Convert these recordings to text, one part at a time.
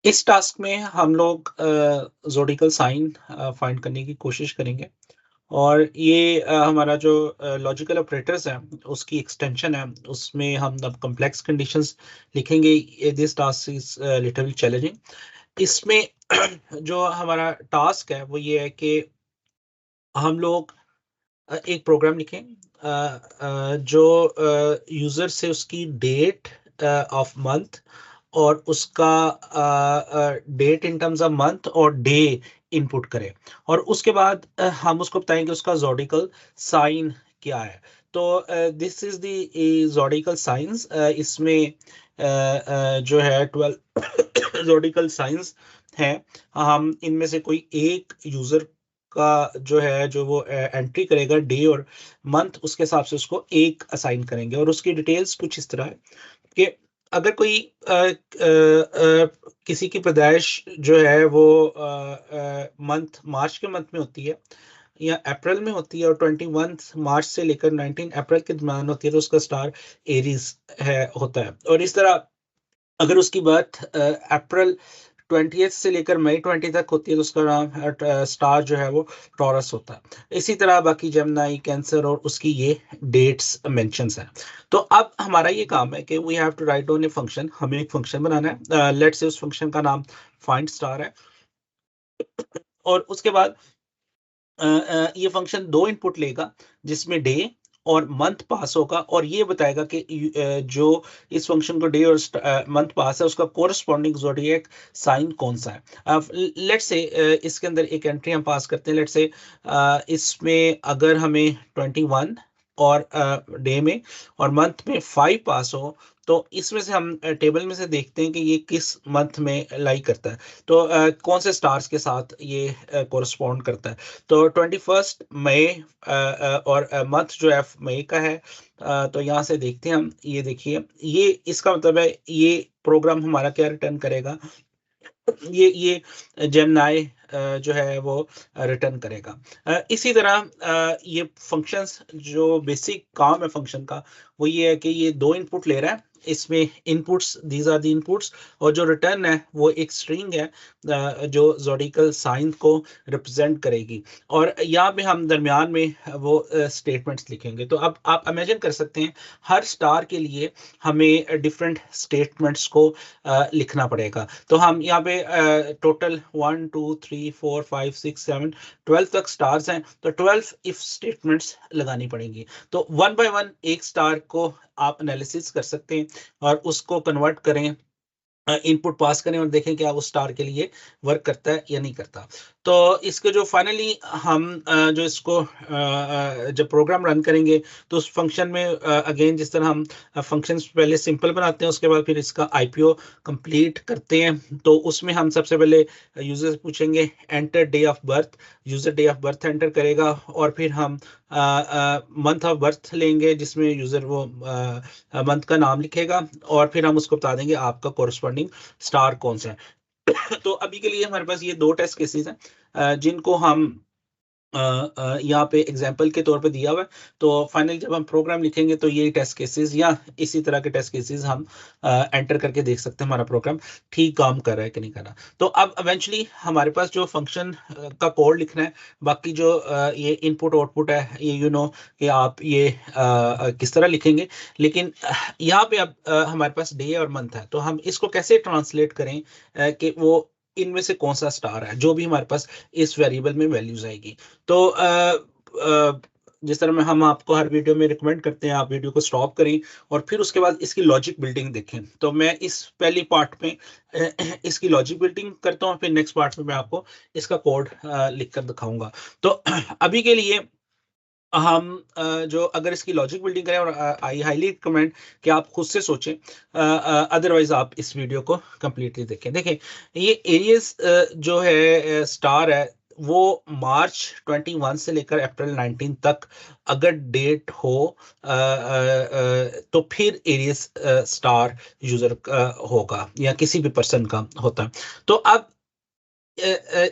इस टास्क में हम लोग ज़ोडिकल साइन फाइंड करने की कोशिश करेंगे और ये हमारा जो लॉजिकल ऑपरेटर्स हैं, उसकी एक्सटेंशन है, उसमें हम अब कॉम्प्लेक्स कंडीशंस लिखेंगे। This task is little challenging. इसमें जो हमारा टास्क है, वो ये है कि हम लोग एक प्रोग्राम लिखें जो यूज़र से उसकी डेट ऑफ मंथ और उसका date in terms of month और डे इनपुट करें और उसके बाद हम उसको बताएंगे उसका ज़ोडिकल साइन क्या है। तो दिस इज द ज़ोडिकल साइंस। इसमें जो है 12 ज़ोडिकल साइंस हैं। हम इनमें से कोई एक यूजर का जो है, जो वो एंट्री करेगा डे और मंथ, उसके हिसाब से उसको एक असाइन करेंगे और उसकी डिटेल्स कुछ इस तरह है कि अगर कोई किसी की पैदाइश जो है वो मंथ मार्च के मंथ में होती है या अप्रैल में होती है और 21 मार्च से लेकर 19 अप्रैल के दरमियान होती है, तो उसका स्टार एरीज है होता है। और इस तरह अगर उसकी बर्थ अप्रैल 20th से लेकर मई 20 तक होती है, तो उसका नाम स्टार जो है वो टॉरस होता है। इसी तरह बाकी जेमिनी, कैंसर और उसकी ये डेट्स मेंशंस हैं। तो अब हमारा ये काम है कि we have to write down a function. हमें एक फंक्शन बनाना है। लेट्स से उस फंक्शन का नाम फाइंड स्टार है और उसके बाद ये फंक्शन दो इनपुट लेगा, जिसमें डे और मंथ पास होगा और ये बताएगा कि जो इस फंक्शन को डे और मंथ पास है, उसका कोरस्पॉन्डिंग ज़ोडिएक साइन कौन सा है। लेट्स से इसके अंदर एक एंट्री हम पास करते हैं। लेट्स से इसमें अगर हमें 21 और डे में और मंथ में 5 पास हो, तो इसमें से हम टेबल में से देखते हैं कि ये किस मंथ में लाई करता है। तो कौन से स्टार्स के साथ ये कोरस्पॉन्ड करता है। तो 21 मई और मंथ जो है मई का है। तो यहाँ से देखते हैं हम, ये देखिए, ये इसका मतलब है ये प्रोग्राम हमारा क्या रिटर्न करेगा, ये जेमिनी जो है वो रिटर्न करेगा। इसी तरह ये फंक्शंस, जो बेसिक काम है फंक्शन का, वो ये है कि ये दो इनपुट ले रहा है। इसमें inputs, these are the inputs, और जो रिटर्न है वो एक स्ट्रिंग है जो ज़ोडिकल साइन को रिप्रेजेंट करेगी। और यहाँ पे हम दरमियान में वो स्टेटमेंट्स लिखेंगे। तो अब आप इमेजिन कर सकते हैं, हर स्टार के लिए हमें डिफरेंट स्टेटमेंट्स को लिखना पड़ेगा। तो हम यहाँ पे टोटल 1 2 3 4 5 6 7 12 तक स्टार्स हैं, तो 12 इफ स्टेटमेंट्स लगानी पड़ेंगी। तो वन बाय वन एक स्टार को आप एनालिसिस कर सकते हैं और उसको कन्वर्ट करें, इनपुट पास करें और देखें क्या वो स्टार के लिए वर्क करता है या नहीं करता। तो इसके जो फाइनली हम जो इसको जब प्रोग्राम रन करेंगे, तो उस फंक्शन में अगेन जिस तरह हम फंक्शंस पहले सिंपल बनाते हैं, उसके बाद फिर इसका आईपीओ कंप्लीट करते हैं। तो उसमें हम सबसे पहले यूजर से पूछेंगे enter day of birth. User day of birth enter करेगा और फिर हम मंथ ऑफ बर्थ लेंगे, जिसमें यूजर वो मंथ का नाम लिखेगा और फिर हम उसको बता देंगे आपका कोरस्पॉन्डिंग स्टार कौन सा है। तो अभी के लिए हमारे पास ये दो टेस्ट केसेस हैं जिनको हम यहाँ पे एग्जाम्पल के तौर पे दिया हुआ है। तो फाइनली जब हम प्रोग्राम लिखेंगे, तो ये टेस्ट केसेस या इसी तरह के टेस्ट केसेस हम एंटर करके देख सकते हैं हमारा प्रोग्राम ठीक काम कर रहा है कि नहीं कर रहा। तो अब इवेंचुअली हमारे पास जो फंक्शन का कोड लिखना है, बाकी जो ये इनपुट आउटपुट है, ये कि आप ये किस तरह लिखेंगे। लेकिन यहाँ पे अब हमारे पास डे और मंथ है, तो हम इसको कैसे ट्रांसलेट करें कि वो इनमें से कौन सा स्टार है, जो भी हमारे पास इस वेरिएबल में वैल्यूज आएगी। तो जिस तरह में हम आपको हर वीडियो में रिकमेंड करते हैं, आप वीडियो को स्टॉप करें और फिर उसके बाद इसकी लॉजिक बिल्डिंग देखें। तो मैं इस पहली पार्ट में इसकी लॉजिक बिल्डिंग करता हूँ, फिर नेक्स्ट पार्ट में मैं आपको इसका कोड लिख कर दिखाऊंगा। तो अभी के लिए हम जो अगर इसकी लॉजिक बिल्डिंग करें, और आई हाईली रिकमेंड कि आप खुद से सोचें, अदरवाइज आप इस वीडियो को कंप्लीटली देखें। देखें, ये एरियस जो है स्टार है, वो मार्च 21 से लेकर अप्रैल 19 तक अगर डेट हो तो फिर एरियस स्टार यूजर होगा या किसी भी पर्सन का होता है। तो अब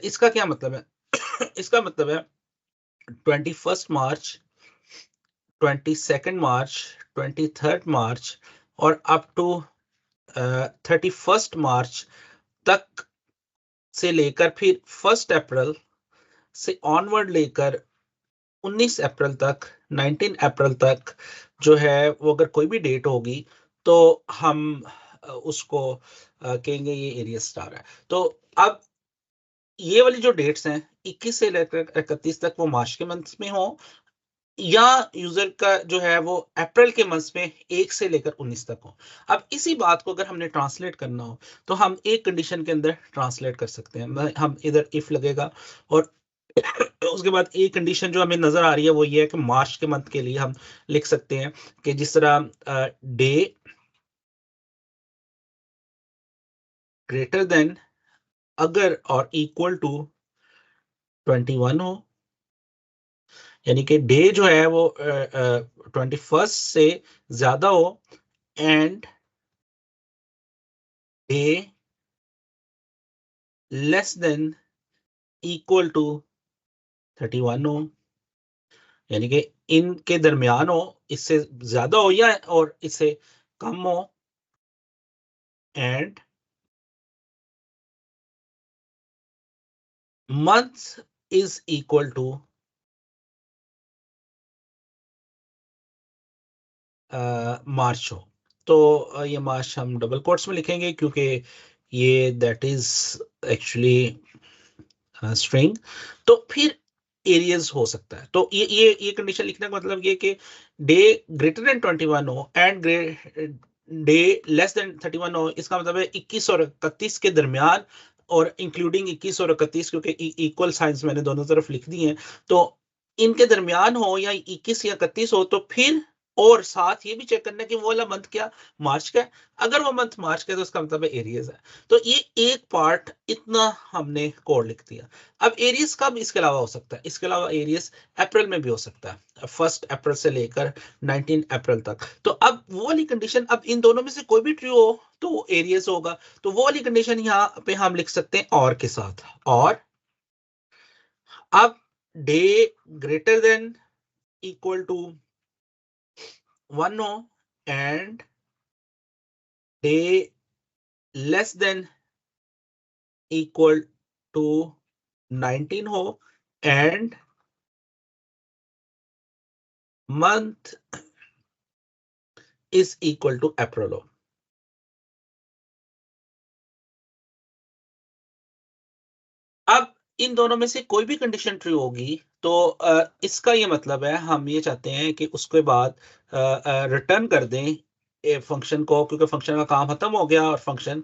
इसका क्या मतलब है? इसका मतलब है 21 मार्च, 22 मार्च, 23 मार्च और अप टू 31 मार्च तक से लेकर फिर 1 अप्रैल से ऑनवर्ड लेकर 19 अप्रैल तक, 19 अप्रैल तक जो है वो अगर कोई भी डेट होगी तो हम उसको कहेंगे ये एरियस स्टार है। तो अब ये वाली जो डेट्स हैं 21 से लेकर 31 तक वो मार्च के मंथ में हो या यूजर का जो है वो अप्रैल के मंथ में 1 से लेकर 19 तक हो। अब इसी बात को अगर हमने ट्रांसलेट करना हो तो हम एक कंडीशन के अंदर ट्रांसलेट कर सकते हैं। हम इधर इफ लगेगा और उसके बाद एक कंडीशन जो हमें नजर आ रही है वो ये है कि मार्च के मंथ के लिए हम लिख सकते हैं कि जिस तरह डे ग्रेटर देन अगर और इक्वल टू 21 हो, यानी कि डे जो है वो 21 से ज्यादा हो and day less than equal to 31 हो, यानी कि इनके दरमियान हो, इससे ज्यादा हो या और इससे कम हो and month is equal to मार्च हो। तो ये मार्च हम डबल कोट्स में लिखेंगे क्योंकि ये दैट इज एक्चुअली स्ट्रिंग। तो फिर एरियज हो सकता है। तो ये कंडीशन लिखने का मतलब ये कि डे ग्रेटर देन 21 हो एंड डे लेस देन 31 हो। इसका मतलब है 21 और 31 के दरमियान और इंक्लूडिंग 21 और 31 क्योंकि इक्वल साइंस मैंने दोनों तरफ लिख दी हैं। तो इनके दरमियान हो या 21 या 31 हो तो फिर और साथ ये भी चेक करना है कि वो वाला मंथ क्या मार्च का है। अगर वो मंथ मार्च का है तो उसका मतलब है एरियज है। तो ये एक पार्ट इतना हमने कोड लिख दिया। अब एरियस कब इसके अलावा हो सकता है? इसके अलावा एरियस अप्रैल में भी हो सकता है, 1 अप्रैल से लेकर 19 अप्रैल तक। तो अब वो वाली कंडीशन, अब इन दोनों में से कोई भी ट्रू हो तो वो एरियस होगा। तो वो वाली कंडीशन यहाँ पे हम लिख सकते हैं और के साथ। और अब day greater than equal to 1 हो and day less than equal to 19 हो and month is equal to April हो। अब इन दोनों में से कोई भी कंडीशन ट्रू होगी तो इसका ये मतलब है हम ये चाहते हैं कि उसके बाद रिटर्न कर दें फंक्शन को, क्योंकि फंक्शन का काम खत्म हो गया और फंक्शन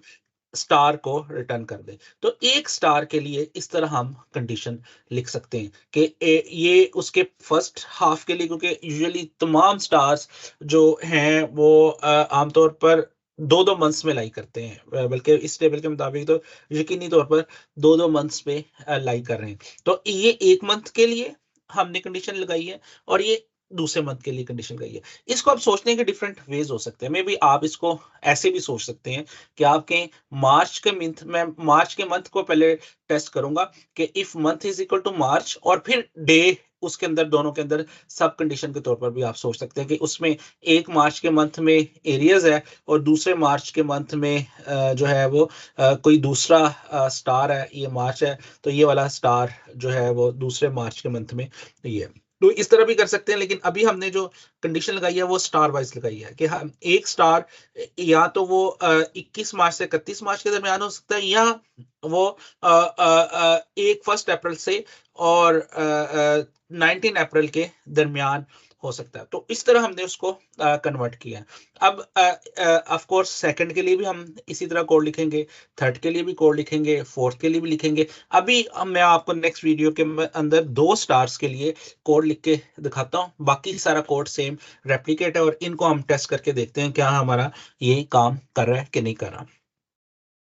स्टार को रिटर्न कर दे। तो एक स्टार के लिए इस तरह हम कंडीशन लिख सकते हैं कि ये उसके फर्स्ट हाफ के लिए, क्योंकि यूजुअली तमाम स्टार्स जो हैं वो आमतौर पर 2-2 मंथ्स में लाई करते हैं, बल्कि इस टेबल के मुताबिक तो यकीनी तौर पर 2-2 मंथ्स में लाई कर रहे हैं। तो ये एक मंथ के लिए हमने कंडीशन लगाई है और ये दूसरे मंथ के लिए कंडीशन लगाई है। इसको आप सोचने के डिफरेंट वेज हो सकते हैं। मे बी आप इसको ऐसे भी सोच सकते हैं कि आपके मार्च के मंथ में, मार्च के मंथ को पहले टेस्ट करूंगा कि if month is equal to March, और फिर डे उसके अंदर, दोनों के अंदर सब कंडीशन के तौर पर भी आप सोच सकते हैं कि उसमें एक मार्च के मंथ में एरियज है और दूसरे मार्च के मंथ में जो है वो कोई दूसरा स्टार है, ये मार्च है तो ये वाला स्टार जो है वो दूसरे मार्च के मंथ में ये है। तो इस तरह भी कर सकते हैं, लेकिन अभी हमने जो कंडीशन लगाई है वो स्टार वाइज लगाई है कि हम एक स्टार या तो वो 21 मार्च से 31 मार्च के दरमियान हो सकता है या वो 1 अप्रैल से और 19 अप्रैल के दरमियान हो सकता है। तो इस तरह हमने उसको कन्वर्ट किया है। अब ऑफ कोर्स सेकंड के लिए भी हम इसी तरह कोड लिखेंगे, थर्ड के लिए भी कोड लिखेंगे, फोर्थ के लिए भी लिखेंगे। अभी मैं आपको नेक्स्ट वीडियो के अंदर 2 स्टार्स के लिए कोड लिख के दिखाता हूँ। बाकी सारा कोड सेम रेप्लिकेट है और इनको हम टेस्ट करके देखते हैं क्या हमारा ये काम कर रहा है कि नहीं कर रहा।